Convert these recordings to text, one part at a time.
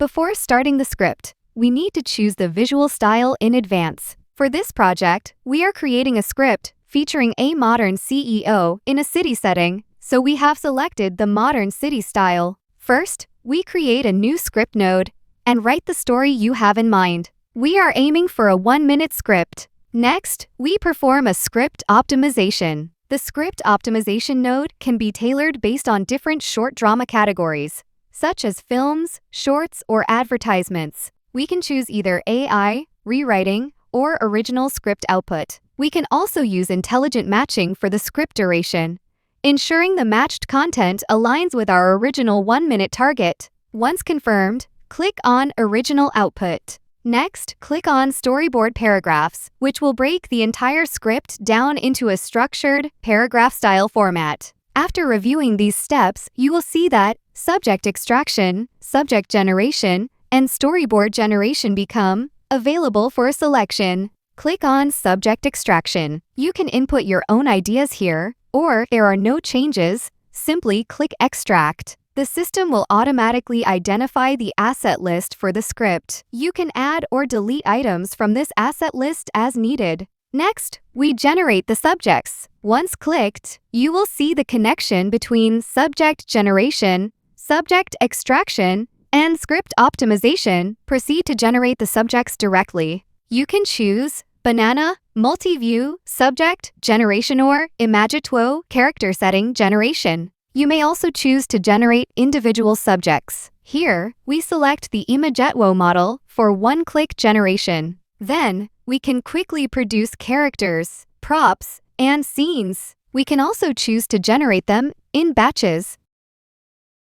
Before starting the script, we need to choose the visual style in advance. For this project, we are creating a script featuring a modern CEO in a city setting, so we have selected the modern city style. First, we create a new script node and write the story you have in mind. We are aiming for a 1-minute script. Next, we perform a script optimization. The script optimization node can be tailored based on different short drama categories, such as films, shorts, or advertisements. We can choose either AI, rewriting, or original script output. We can also use intelligent matching for the script duration, ensuring the matched content aligns with our original 1-minute target. Once confirmed, click on Original Output. Next, click on Storyboard Paragraphs, which will break the entire script down into a structured, paragraph-style format. After reviewing these steps, you will see that subject extraction, subject generation, and storyboard generation become available for selection. Click on Subject Extraction. You can input your own ideas here, or if there are no changes, simply click Extract. The system will automatically identify the asset list for the script. You can add or delete items from this asset list as needed. Next, we generate the subjects. Once clicked, you will see the connection between subject generation, subject extraction, and script optimization. Proceed to generate the subjects directly. You can choose Banana, Multi-View, Subject, Generation, or Imagetuo, Character Setting Generation. You may also choose to generate individual subjects. Here, we select the Imagetuo model for one-click generation. Then, we can quickly produce characters, props, and scenes. We can also choose to generate them in batches.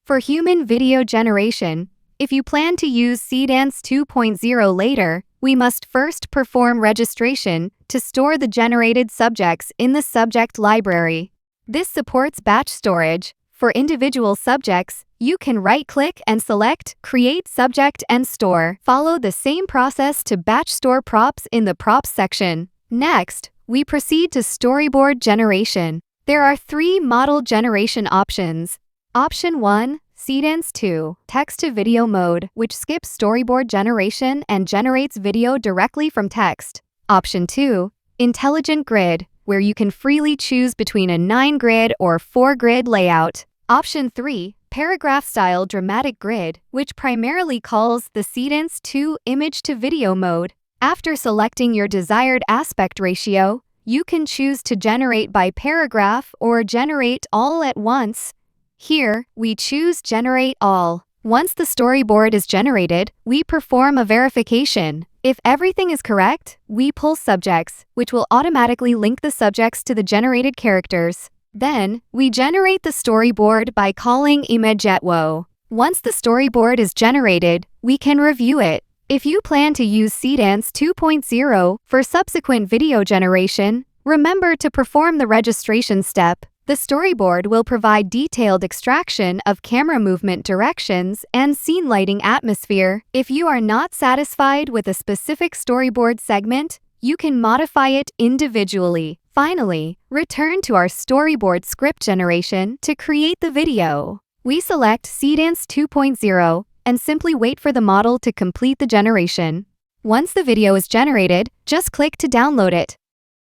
For human video generation, if you plan to use Seedance 2.0 later, we must first perform registration to store the generated subjects in the subject library. This supports batch storage. For individual subjects, you can right-click and select Create Subject and Store. Follow the same process to batch store props in the Props section. Next, we proceed to storyboard generation. There are 3 model generation options. Option 1, Seedance 2, text-to-video mode, which skips storyboard generation and generates video directly from text. Option 2, Intelligent Grid, where you can freely choose between a 9-grid or 4-grid layout. Option 3, Paragraph-style dramatic grid, which primarily calls the Seedance 2 image-to-video mode. After selecting your desired aspect ratio, you can choose to generate by paragraph or generate all at once. Here, we choose Generate All. Once the storyboard is generated, we perform a verification. If everything is correct, we pull subjects, which will automatically link the subjects to the generated characters. Then, we generate the storyboard by calling Imagetuo. Once the storyboard is generated, we can review it. If you plan to use Seedance 2.0 for subsequent video generation, remember to perform the registration step. The storyboard will provide detailed extraction of camera movement directions and scene lighting atmosphere. If you are not satisfied with a specific storyboard segment, you can modify it individually. Finally, return to our storyboard script generation to create the video. We select Seedance 2.0 and simply wait for the model to complete the generation. Once the video is generated, just click to download it.